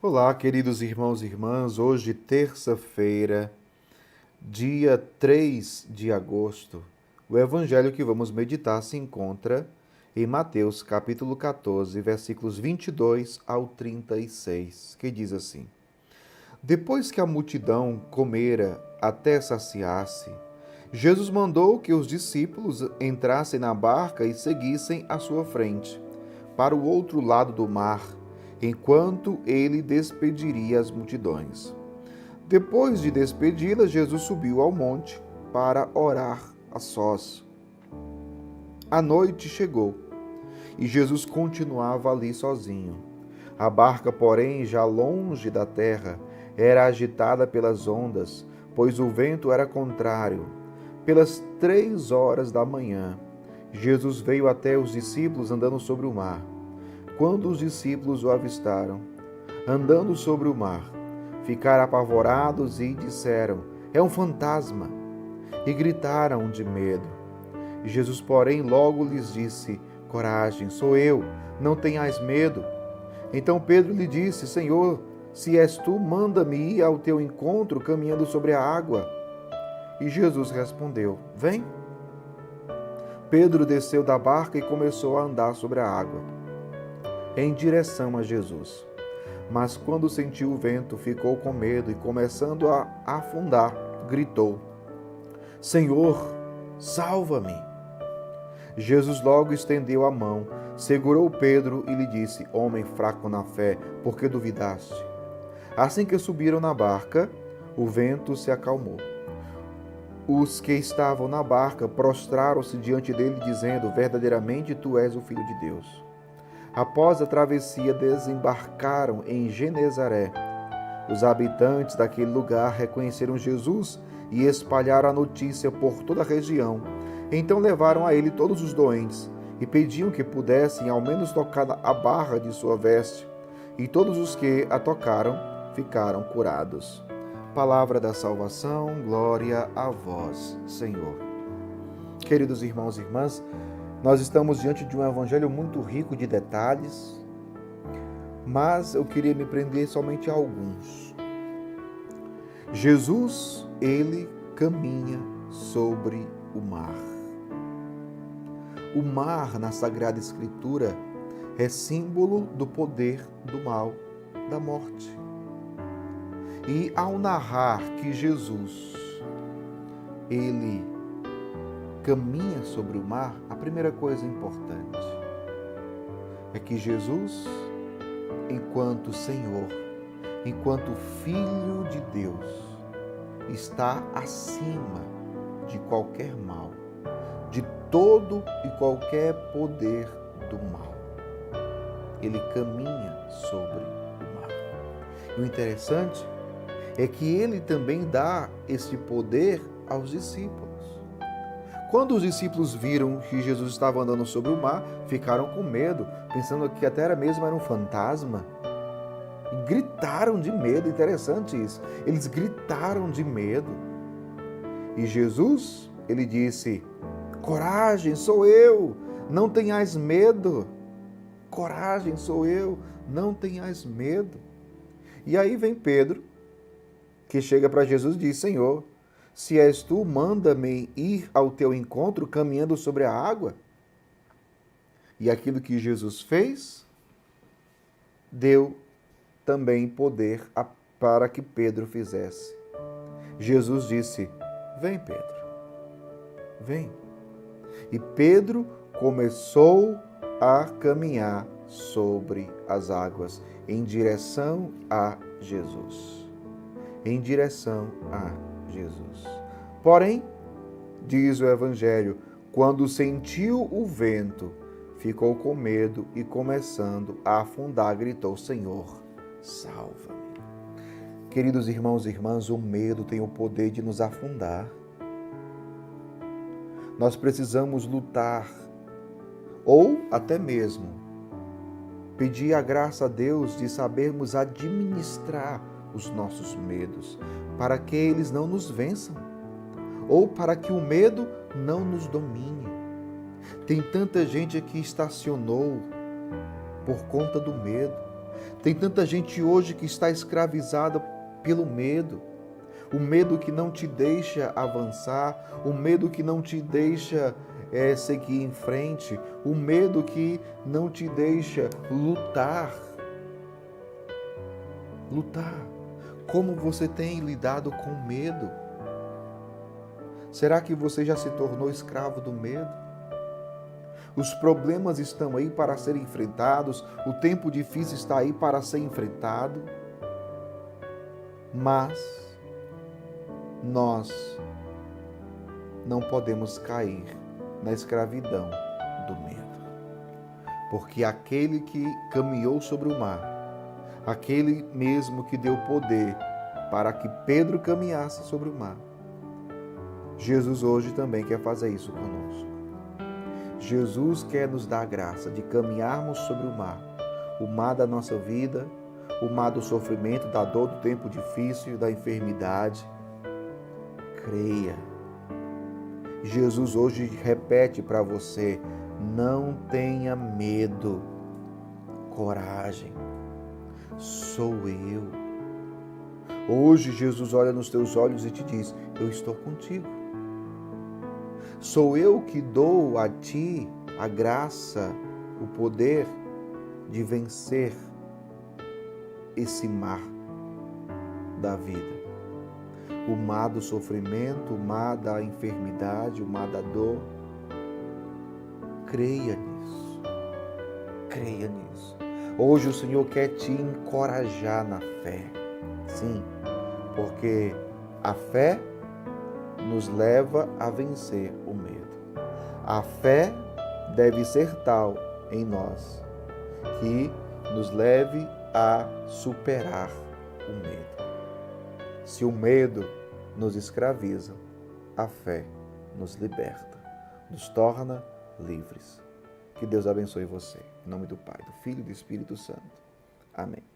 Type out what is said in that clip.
Olá, queridos irmãos e irmãs. Hoje, terça-feira, dia 3 de agosto, o evangelho que vamos meditar se encontra em Mateus, capítulo 14, versículos 22 ao 36, que diz assim: Depois que a multidão comera até saciar-se, Jesus mandou que os discípulos entrassem na barca e seguissem à sua frente, para o outro lado do mar, enquanto ele despediria as multidões. Depois de despedi-las, Jesus subiu ao monte para orar a sós. A noite chegou e Jesus continuava ali sozinho. A barca, porém, já longe da terra, era agitada pelas ondas, pois o vento era contrário. Pelas 3 horas da manhã, Jesus veio até os discípulos andando sobre o mar. Quando os discípulos o avistaram, andando sobre o mar, ficaram apavorados e disseram: É um fantasma! E gritaram de medo. Jesus, porém, logo lhes disse: Coragem, sou eu, não tenhais medo. Então Pedro lhe disse: Senhor, se és tu, manda-me ir ao teu encontro caminhando sobre a água. E Jesus respondeu: Vem. Pedro desceu da barca e começou a andar sobre a água, em direção a Jesus. Mas quando sentiu o vento, ficou com medo e, começando a afundar, gritou: Senhor, salva-me! Jesus logo estendeu a mão, segurou Pedro e lhe disse: Homem fraco na fé, por que duvidaste? Assim que subiram na barca, o vento se acalmou. Os que estavam na barca prostraram-se diante dele, dizendo: Verdadeiramente tu és o Filho de Deus. Após a travessia, desembarcaram em Genezaré. Os habitantes daquele lugar reconheceram Jesus e espalharam a notícia por toda a região. Então levaram a ele todos os doentes e pediam que pudessem ao menos tocar a barra de sua veste. E todos os que a tocaram ficaram curados. Palavra da salvação, glória a vós, Senhor. Queridos irmãos e irmãs, nós estamos diante de um evangelho muito rico de detalhes, mas eu queria me prender somente a alguns. Jesus, ele caminha sobre o mar. O mar, na Sagrada Escritura, é símbolo do poder do mal, da morte. E ao narrar que Jesus, ele caminha sobre o mar, a primeira coisa importante é que Jesus, enquanto Senhor, enquanto Filho de Deus, está acima de qualquer mal, de todo e qualquer poder do mal. Ele caminha sobre o mar. E o interessante é que ele também dá esse poder aos discípulos. Quando os discípulos viram que Jesus estava andando sobre o mar, ficaram com medo, pensando que até era um fantasma. E gritaram de medo, interessante isso. Eles gritaram de medo. E Jesus, ele disse: Coragem, sou eu, não tenhais medo. Coragem, sou eu, não tenhais medo. E aí vem Pedro, que chega para Jesus e diz: Senhor, se és tu, manda-me ir ao teu encontro caminhando sobre a água. E aquilo que Jesus fez, deu também poder para que Pedro fizesse. Jesus disse: Vem, Pedro, vem. E Pedro começou a caminhar sobre as águas em direção a Jesus. Em direção a Jesus. Porém, diz o Evangelho, quando sentiu o vento, ficou com medo e, começando a afundar, gritou: Senhor, salva-me. Queridos irmãos e irmãs, o medo tem o poder de nos afundar. Nós precisamos lutar, ou até mesmo pedir a graça a Deus de sabermos administrar os nossos medos, para que eles não nos vençam, ou para que o medo não nos domine. Tem tanta gente que estacionou por conta do medo, Tem tanta gente hoje que está escravizada pelo medo. O medo que não te deixa avançar, o medo que não te deixa seguir em frente, o medo que não te deixa lutar. Lutar. Como você tem lidado com o medo? Será que você já se tornou escravo do medo? Os problemas estão aí para serem enfrentados, o tempo difícil está aí para ser enfrentado, mas nós não podemos cair na escravidão do medo. Porque aquele que caminhou sobre o mar, aquele mesmo que deu poder para que Pedro caminhasse sobre o mar, Jesus hoje também quer fazer isso conosco. Jesus quer nos dar a graça de caminharmos sobre o mar da nossa vida, o mar do sofrimento, da dor, do tempo difícil, da enfermidade. Creia. Jesus hoje repete para você: não tenha medo, coragem, sou eu. Hoje Jesus olha nos teus olhos e te diz: eu estou contigo. Sou eu que dou a ti a graça, o poder de vencer esse mar da vida. O mar do sofrimento, o mar da enfermidade, o mar da dor. Creia nisso. Creia nisso. Hoje o Senhor quer te encorajar na fé. Sim, porque a fé nos leva a vencer o medo. A fé deve ser tal em nós que nos leve a superar o medo. Se o medo nos escraviza, a fé nos liberta, nos torna livres. Que Deus abençoe você. Em nome do Pai, do Filho e do Espírito Santo. Amém.